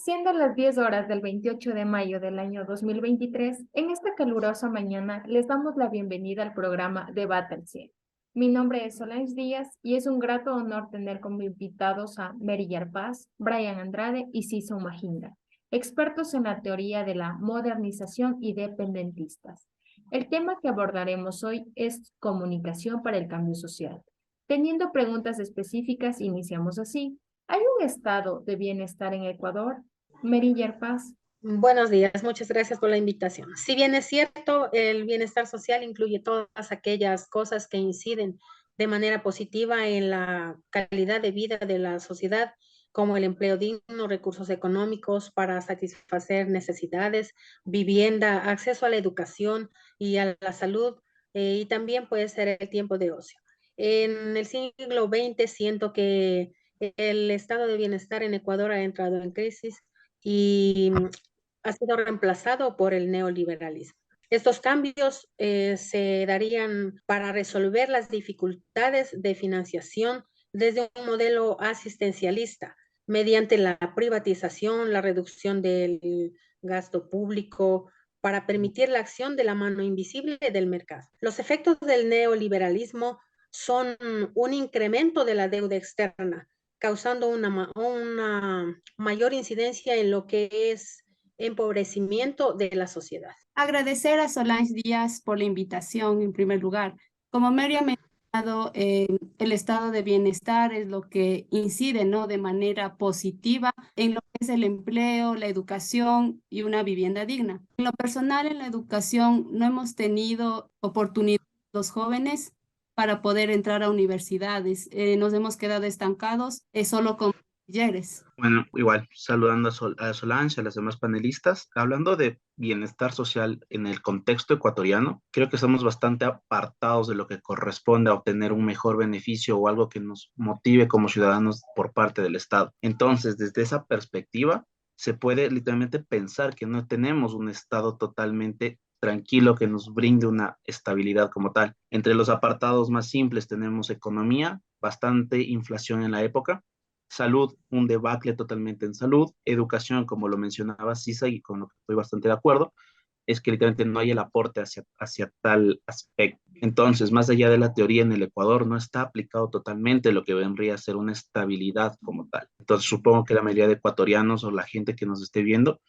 Siendo las 10 horas del 28 de mayo del año 2023, en esta calurosa mañana les damos la bienvenida al programa Debate al 100. Mi nombre es Solange Díaz y es un grato honor tener como invitados a Mary Yarpaz, Brian Andrade y Cison Majinda, expertos en la teoría de la modernización y dependentistas. El tema que abordaremos hoy es comunicación para el cambio social. Teniendo preguntas específicas, iniciamos así. ¿Hay un estado de bienestar en Ecuador? Mary Paz. Buenos días, muchas gracias por la invitación. Si bien es cierto, el bienestar social incluye todas aquellas cosas que inciden de manera positiva en la calidad de vida de la sociedad, como el empleo digno, recursos económicos para satisfacer necesidades, vivienda, acceso a la educación y a la salud, y también puede ser el tiempo de ocio. En el siglo XX siento que el estado de bienestar en Ecuador ha entrado en crisis y ha sido reemplazado por el neoliberalismo. Estos cambios se darían para resolver las dificultades de financiación desde un modelo asistencialista, mediante la privatización, la reducción del gasto público, para permitir la acción de la mano invisible del mercado. Los efectos del neoliberalismo son un incremento de la deuda externa, causando una mayor incidencia en lo que es empobrecimiento de la sociedad. Agradecer a Solange Díaz por la invitación en primer lugar. Como Mary ha mencionado, el estado de bienestar es lo que incide, ¿no?, de manera positiva en lo que es el empleo, la educación y una vivienda digna. En lo personal, en la educación no hemos tenido oportunidad los jóvenes para poder entrar a universidades. Nos hemos quedado estancados solo con bachilleres. Bueno, igual, saludando a Solange, a las demás panelistas, hablando de bienestar social en el contexto ecuatoriano, creo que estamos bastante apartados de lo que corresponde a obtener un mejor beneficio o algo que nos motive como ciudadanos por parte del Estado. Entonces, desde esa perspectiva, se puede literalmente pensar que no tenemos un Estado totalmente tranquilo que nos brinde una estabilidad como tal. Entre los apartados más simples tenemos economía, bastante inflación en la época, salud, un debacle totalmente en salud, educación, como lo mencionaba Sisa y con lo que estoy bastante de acuerdo, es que literalmente no hay el aporte hacia tal aspecto. Entonces, más allá de la teoría en el Ecuador, no está aplicado totalmente lo que vendría a ser una estabilidad como tal. Entonces, supongo que la mayoría de ecuatorianos o la gente que nos esté viendo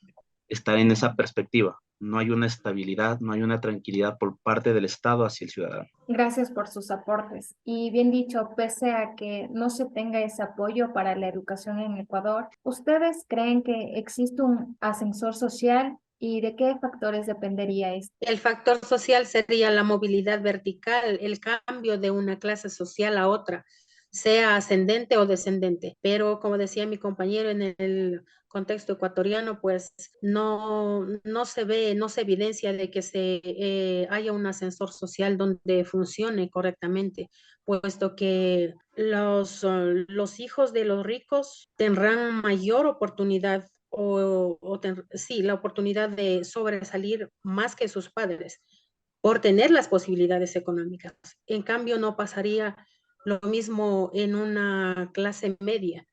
está en esa perspectiva. No hay una estabilidad, no hay una tranquilidad por parte del Estado hacia el ciudadano. Gracias por sus aportes. Y bien dicho, pese a que no se tenga ese apoyo para la educación en Ecuador, ¿ustedes creen que existe un ascensor social y de qué factores dependería esto? El factor social sería la movilidad vertical, el cambio de una clase social a otra, sea ascendente o descendente. Pero como decía mi compañero, en el contexto ecuatoriano, pues no se ve, no se evidencia de que haya un ascensor social donde funcione correctamente, puesto que los hijos de los ricos tendrán mayor oportunidad sí, la oportunidad de sobresalir más que sus padres por tener las posibilidades económicas. En cambio, no pasaría lo mismo en una clase media,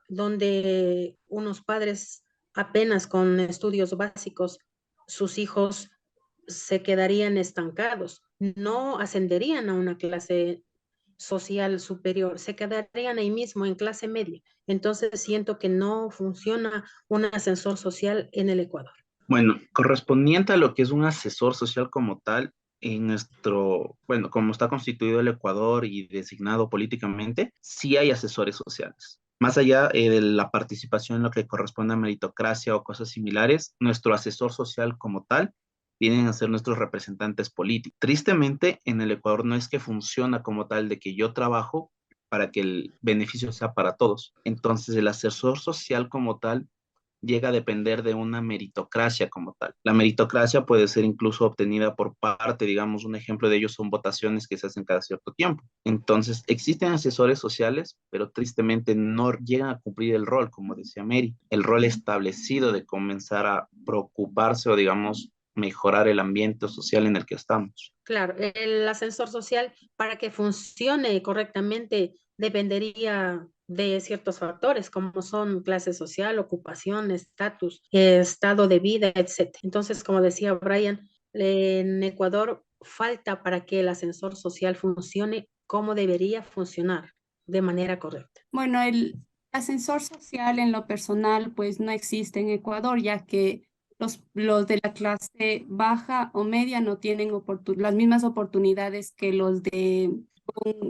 donde unos padres apenas con estudios básicos, sus hijos se quedarían estancados, no ascenderían a una clase social superior, se quedarían ahí mismo en clase media. Entonces siento que no funciona un ascensor social en el Ecuador. Bueno, correspondiente a lo que es un asesor social como tal, en nuestro, bueno, como está constituido el Ecuador y designado políticamente, sí hay asesores sociales. Más allá de la participación en lo que corresponde a meritocracia o cosas similares, nuestro asesor social como tal vienen a ser nuestros representantes políticos. Tristemente, en el Ecuador no es que funciona como tal de que yo trabajo para que el beneficio sea para todos. Entonces, el asesor social como tal llega a depender de una meritocracia como tal. La meritocracia puede ser incluso obtenida por parte, digamos, un ejemplo de ello son votaciones que se hacen cada cierto tiempo. Entonces, existen asesores sociales, pero tristemente no llegan a cumplir el rol, como decía Mary, el rol establecido de comenzar a preocuparse o, digamos, mejorar el ambiente social en el que estamos. Claro, el ascensor social para que funcione correctamente dependería de ciertos factores, como son clase social, ocupación, estatus, estado de vida, etc. Entonces, como decía Brian, en Ecuador falta para que el ascensor social funcione como debería funcionar de manera correcta. Bueno, el ascensor social en lo personal pues no existe en Ecuador, ya que los de la clase baja o media no tienen las mismas oportunidades que los de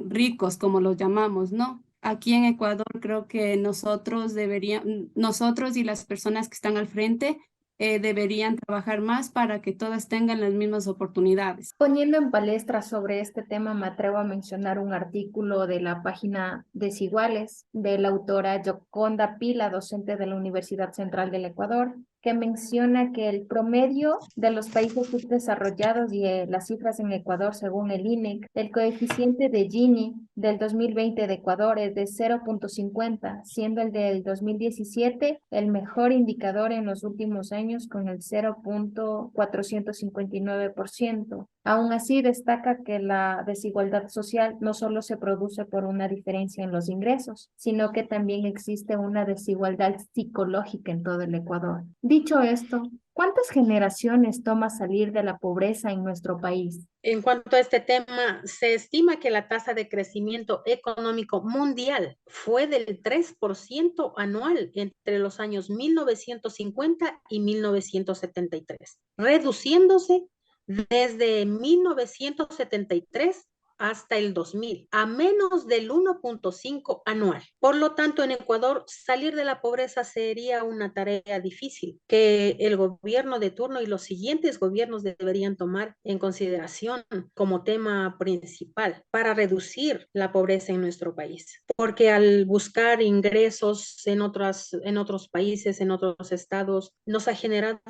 ricos, como los llamamos, ¿no? Aquí en Ecuador creo que nosotros y las personas que están al frente deberían trabajar más para que todas tengan las mismas oportunidades. Poniendo en palestra sobre este tema, me atrevo a mencionar un artículo de la página Desiguales de la autora Yoconda Pila, docente de la Universidad Central del Ecuador, que menciona que el promedio de los países subdesarrollados y las cifras en Ecuador, según el INEC, el coeficiente de Gini del 2020 de Ecuador es de 0.50, siendo el del 2017 el mejor indicador en los últimos años con el 0.459%. Aún así, destaca que la desigualdad social no solo se produce por una diferencia en los ingresos, sino que también existe una desigualdad psicológica en todo el Ecuador. Dicho esto, ¿cuántas generaciones toma salir de la pobreza en nuestro país? En cuanto a este tema, se estima que la tasa de crecimiento económico mundial fue del 3% anual entre los años 1950 y 1973, reduciéndose desde 1973 hasta el 2000, a menos del 1.5 anual. Por lo tanto, en Ecuador, salir de la pobreza sería una tarea difícil que el gobierno de turno y los siguientes gobiernos deberían tomar en consideración como tema principal para reducir la pobreza en nuestro país. Porque al buscar ingresos en otros países, en otros estados, nos ha generado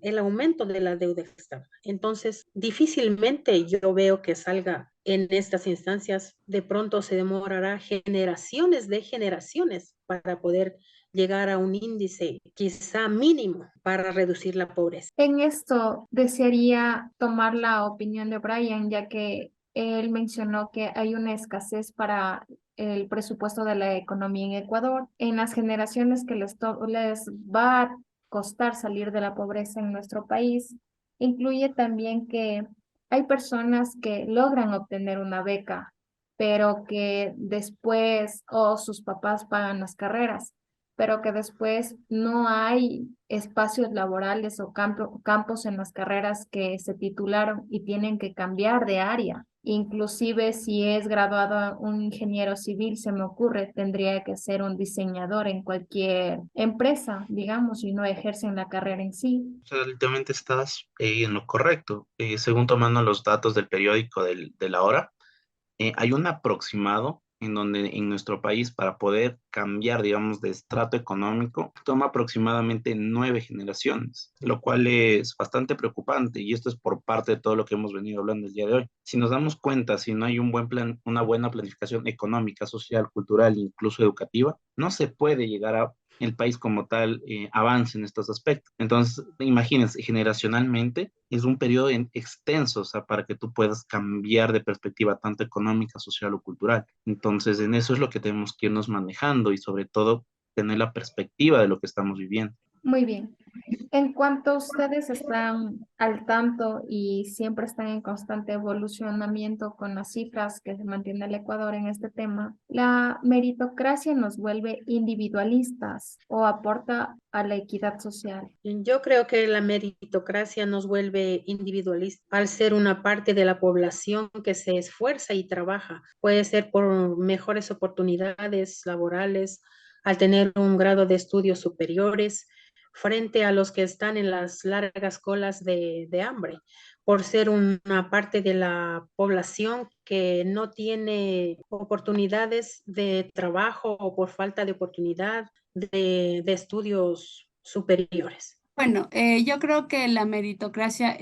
el aumento de la deuda externa. Entonces, difícilmente yo veo que salga en estas instancias. De pronto se demorará generaciones de generaciones para poder llegar a un índice quizá mínimo para reducir la pobreza. En esto desearía tomar la opinión de Brian, ya que él mencionó que hay una escasez para el presupuesto de la economía en Ecuador. En las generaciones que les va a costar salir de la pobreza en nuestro país, incluye también que hay personas que logran obtener una beca, pero que después o sus papás pagan las carreras, pero que después no hay espacios laborales o campos en las carreras que se titularon y tienen que cambiar de área. Inclusive si es graduado un ingeniero civil, se me ocurre, tendría que ser un diseñador en cualquier empresa, digamos, y no ejercen la carrera en sí. O sea, literalmente estás en lo correcto. Según tomando los datos del periódico de la hora, hay un aproximado en donde en nuestro país para poder cambiar, digamos, de estrato económico, toma aproximadamente 9 generaciones, lo cual es bastante preocupante y esto es por parte de todo lo que hemos venido hablando el día de hoy. Si nos damos cuenta, si no hay un buen plan, una buena planificación económica, social, cultural, incluso educativa, no se puede llegar a el país como tal avance en estos aspectos. Entonces, imagínense, generacionalmente es un periodo extenso, o sea, para que tú puedas cambiar de perspectiva tanto económica, social o cultural. Entonces, en eso es lo que tenemos que irnos manejando y sobre todo tener la perspectiva de lo que estamos viviendo. Muy bien. En cuanto ustedes están al tanto y siempre están en constante evolucionamiento con las cifras que se mantiene el Ecuador en este tema, ¿la meritocracia nos vuelve individualistas o aporta a la equidad social? Yo creo que la meritocracia nos vuelve individualistas al ser una parte de la población que se esfuerza y trabaja. Puede ser por mejores oportunidades laborales, al tener un grado de estudios superiores, frente a los que están en las largas colas de hambre, por ser una parte de la población que no tiene oportunidades de trabajo o por falta de oportunidad de estudios superiores. Bueno, yo creo que la meritocracia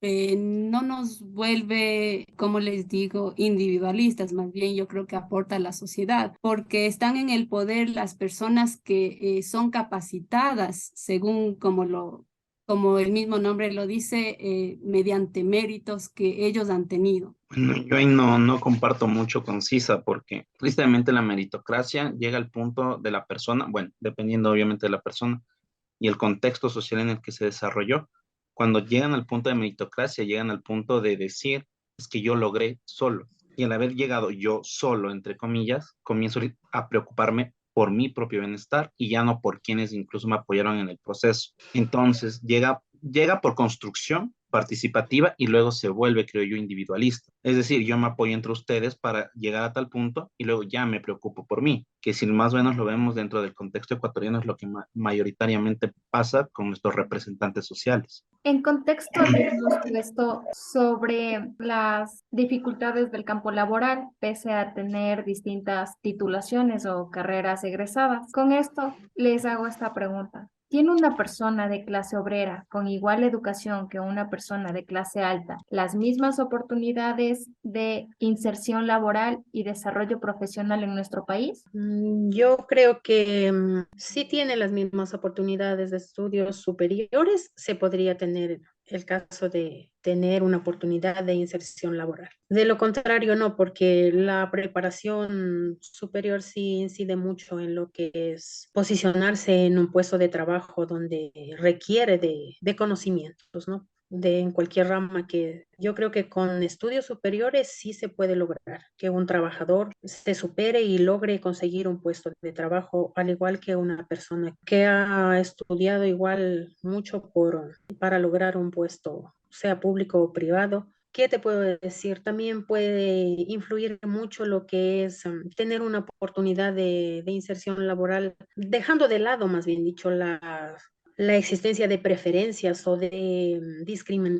no nos vuelve, como les digo, individualistas, más bien yo creo que aporta a la sociedad, porque están en el poder las personas que son capacitadas, según como el mismo nombre lo dice, mediante méritos que ellos han tenido. Bueno, yo ahí no comparto mucho con Sisa porque tristemente la meritocracia llega al punto de la persona, bueno, dependiendo obviamente de la persona y el contexto social en el que se desarrolló. Cuando llegan al punto de meritocracia, llegan al punto de decir, es que yo logré solo. Y al haber llegado yo solo, entre comillas, comienzo a preocuparme por mi propio bienestar y ya no por quienes incluso me apoyaron en el proceso. Entonces, llega por construcción participativa y luego se vuelve, creo yo, individualista. Es decir, yo me apoyo entre ustedes para llegar a tal punto y luego ya me preocupo por mí, que si más o menos lo vemos dentro del contexto ecuatoriano es lo que mayoritariamente pasa con nuestros representantes sociales. En contexto habíamos puesto sobre las dificultades del campo laboral, pese a tener distintas titulaciones o carreras egresadas. Con esto les hago esta pregunta. ¿Tiene una persona de clase obrera con igual educación que una persona de clase alta las mismas oportunidades de inserción laboral y desarrollo profesional en nuestro país? Yo creo que sí tiene las mismas oportunidades de estudios superiores, se podría tener el caso de tener una oportunidad de inserción laboral. De lo contrario, no, porque la preparación superior sí incide mucho en lo que es posicionarse en un puesto de trabajo donde requiere de conocimientos, ¿no? En cualquier rama que yo creo que con estudios superiores sí se puede lograr que un trabajador se supere y logre conseguir un puesto de trabajo, al igual que una persona que ha estudiado igual mucho para lograr un puesto, sea público o privado. ¿Qué te puedo decir? También puede influir mucho lo que es tener una oportunidad de inserción laboral, dejando de lado, más bien dicho, la existencia de preferencias o de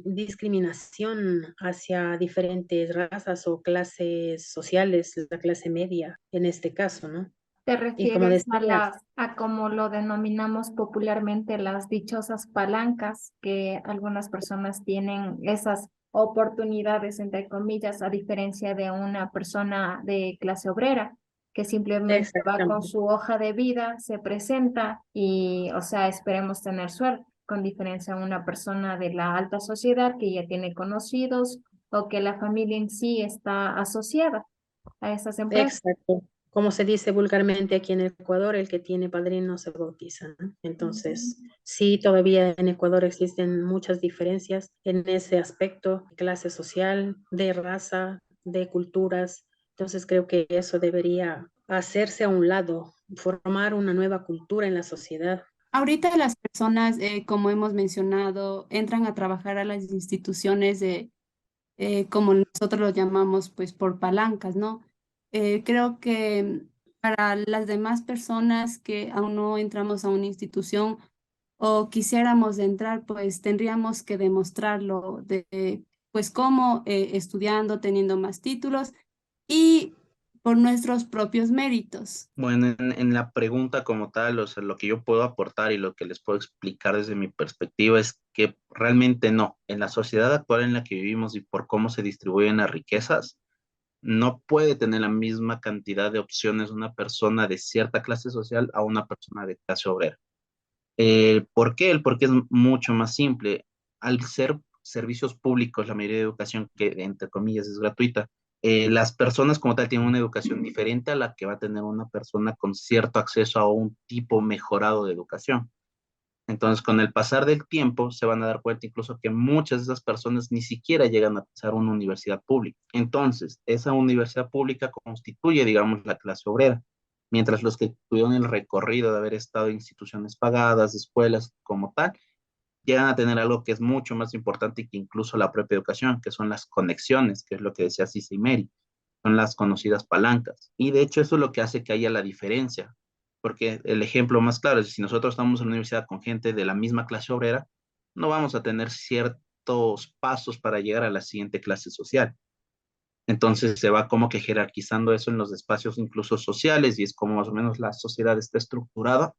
discriminación hacia diferentes razas o clases sociales, la clase media en este caso, ¿no? ¿Te Y como refieres a decía, a como lo denominamos popularmente las dichosas palancas, que algunas personas tienen esas oportunidades, entre comillas, a diferencia de una persona de clase obrera, que simplemente va con exactamente. su hoja de vida, se presenta y, o sea, esperemos tener suerte, con diferencia a una persona de la alta sociedad que ya tiene conocidos o que la familia en sí está asociada a esas empresas. Exacto. Como se dice vulgarmente aquí en Ecuador, el que tiene padrino se bautiza, ¿no? Ujú. Entonces, sí, todavía en Ecuador existen muchas diferencias en ese aspecto, clase social, de raza, de culturas. Entonces, creo que eso debería hacerse a un lado, formar una nueva cultura en la sociedad. Ahorita las personas, como hemos mencionado, entran a trabajar a las instituciones como nosotros lo llamamos, pues por palancas, ¿no? Creo que para las demás personas que aún no entramos a una institución o quisiéramos entrar, pues tendríamos que demostrarlo pues cómo estudiando, teniendo más títulos y por nuestros propios méritos. Bueno, en la pregunta como tal, o sea, lo que yo puedo aportar y lo que les puedo explicar desde mi perspectiva es que realmente no. En la sociedad actual en la que vivimos y por cómo se distribuyen las riquezas, no puede tener la misma cantidad de opciones una persona de cierta clase social a una persona de clase obrera. ¿Por qué? El porqué es mucho más simple. Al ser servicios públicos, la mayoría de educación que, entre comillas, es gratuita, las personas como tal tienen una educación diferente a la que va a tener una persona con cierto acceso a un tipo mejorado de educación. Entonces, con el pasar del tiempo, se van a dar cuenta incluso que muchas de esas personas ni siquiera llegan a pasar una universidad pública. Entonces, esa universidad pública constituye, digamos, la clase obrera, mientras los que tuvieron el recorrido de haber estado en instituciones pagadas, escuelas como tal, llegan a tener algo que es mucho más importante que incluso la propia educación, que son las conexiones, que es lo que decía Cisa y Mary, son las conocidas palancas. Y de hecho eso es lo que hace que haya la diferencia, porque el ejemplo más claro es si nosotros estamos en la universidad con gente de la misma clase obrera, no vamos a tener ciertos pasos para llegar a la siguiente clase social. Entonces se va como que jerarquizando eso en los espacios incluso sociales y es como más o menos la sociedad está estructurada,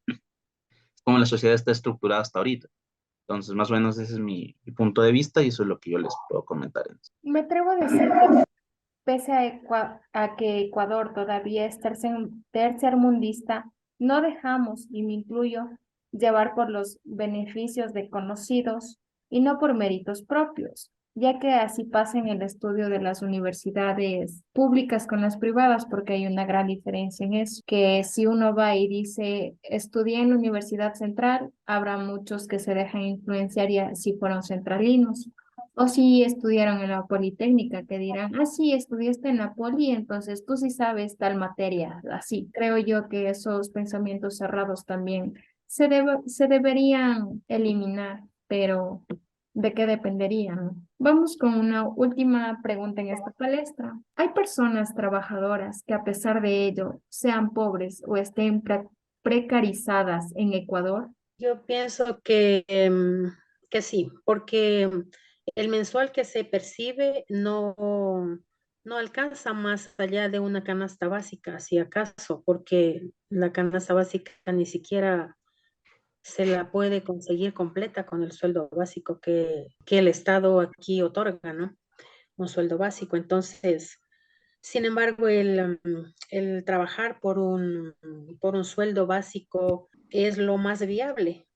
como la sociedad está estructurada hasta ahorita. Entonces, más o menos ese es mi punto de vista y eso es lo que yo les puedo comentar en eso. Me atrevo a decir que pese a, a que Ecuador todavía es tercermundista, no dejamos, y me incluyo, llevar por los beneficios de conocidos y no por méritos propios, ya que así pasa en el estudio de las universidades públicas con las privadas, porque hay una gran diferencia en eso, que si uno va y dice, estudié en la Universidad Central, habrá muchos que se dejan influenciar y si fueron centralinos. O si estudiaron en la Politécnica, que dirán, ah, sí, estudiaste en la Poli, entonces tú sí sabes tal materia. Así, creo yo que esos pensamientos cerrados también se deberían eliminar, pero ¿de qué dependerían? Vamos con una última pregunta en esta palestra. ¿Hay personas trabajadoras que a pesar de ello sean pobres o estén precarizadas en Ecuador? Yo pienso que sí, porque el mensual que se percibe no alcanza más allá de una canasta básica, si acaso, porque la canasta básica ni siquiera se la puede conseguir completa con el sueldo básico que el Estado aquí otorga, ¿no? Un sueldo básico. Entonces, sin embargo, el trabajar por un sueldo básico es lo más viable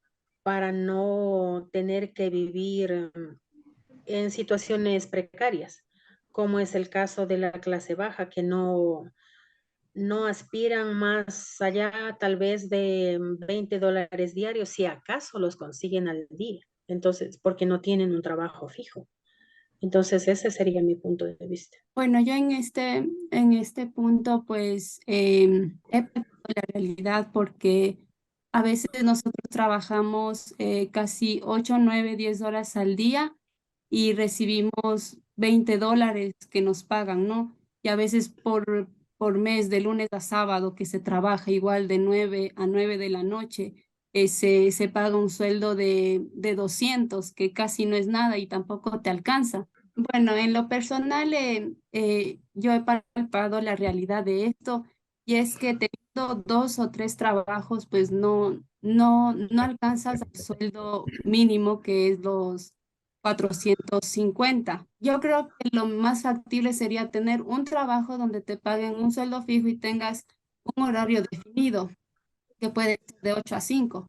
para no tener que vivir en situaciones precarias, como es el caso de la clase baja, que no aspiran más allá tal vez de $20 diarios, si acaso los consiguen al día. Entonces, porque no tienen un trabajo fijo. Entonces, ese sería mi punto de vista. Bueno, yo en este punto, pues, he partido de la realidad porque a veces nosotros trabajamos casi 8, 9, 10 horas al día y recibimos $20 que nos pagan, ¿no? Y a veces por mes, de lunes a sábado, que se trabaja igual de 9 a 9 de la noche, se paga un sueldo de 200, que casi no es nada y tampoco te alcanza. Bueno, en lo personal, yo he palpado la realidad de esto y es que teniendo 2 o 3 trabajos, pues no alcanzas el sueldo mínimo, que es los 450. Yo creo que lo más factible sería tener un trabajo donde te paguen un sueldo fijo y tengas un horario definido, que puede ser de 8 a 5.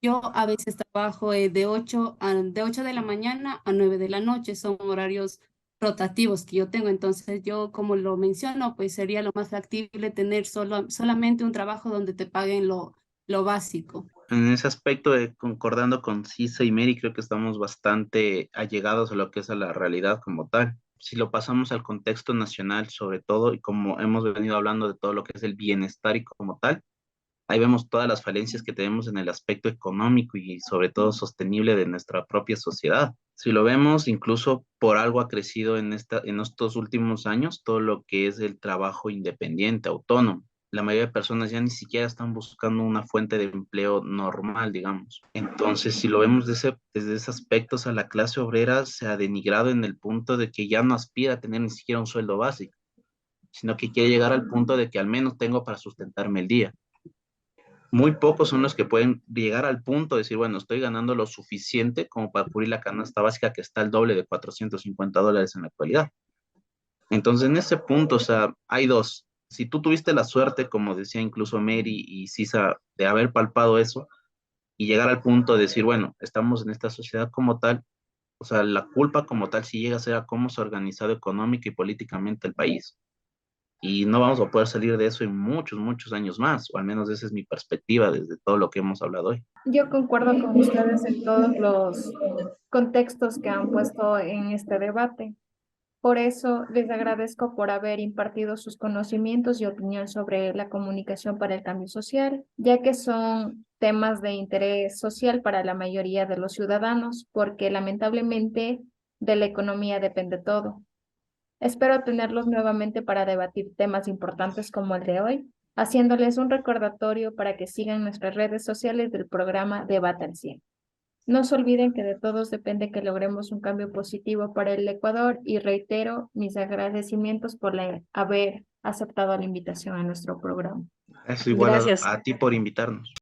Yo a veces trabajo de 8 de la mañana a 9 de la noche, son horarios rotativos que yo tengo. Entonces yo, como lo menciono, pues sería lo más factible tener solamente un trabajo donde te paguen lo básico. En ese aspecto, concordando con Cisa y Mary, creo que estamos bastante allegados a lo que es a la realidad como tal. Si lo pasamos al contexto nacional, sobre todo, y como hemos venido hablando de todo lo que es el bienestar y como tal, ahí vemos todas las falencias que tenemos en el aspecto económico y sobre todo sostenible de nuestra propia sociedad. Si lo vemos, incluso por algo ha crecido en estos últimos años todo lo que es el trabajo independiente, autónomo. La mayoría de personas ya ni siquiera están buscando una fuente de empleo normal, digamos. Entonces, si lo vemos desde ese aspecto, o sea, la clase obrera se ha denigrado en el punto de que ya no aspira a tener ni siquiera un sueldo básico, sino que quiere llegar al punto de que al menos tengo para sustentarme el día. Muy pocos son los que pueden llegar al punto de decir, bueno, estoy ganando lo suficiente como para cubrir la canasta básica, que está al doble de $450 en la actualidad. Entonces, en ese punto, o sea, hay dos. Si tú tuviste la suerte, como decía incluso Mary y Sisa, de haber palpado eso y llegar al punto de decir, bueno, estamos en esta sociedad como tal, o sea, la culpa como tal sí llega a ser a cómo se ha organizado económica y políticamente el país. Y no vamos a poder salir de eso en muchos, muchos años más, o al menos esa es mi perspectiva desde todo lo que hemos hablado hoy. Yo concuerdo con ustedes en todos los contextos que han puesto en este debate. Por eso les agradezco por haber impartido sus conocimientos y opinión sobre la comunicación para el cambio social, ya que son temas de interés social para la mayoría de los ciudadanos, porque lamentablemente de la economía depende todo. Espero tenerlos nuevamente para debatir temas importantes como el de hoy, haciéndoles un recordatorio para que sigan nuestras redes sociales del programa Debate al 100. No se olviden que de todos depende que logremos un cambio positivo para el Ecuador y reitero mis agradecimientos por haber aceptado la invitación a nuestro programa. Eso igual Gracias. a ti por invitarnos.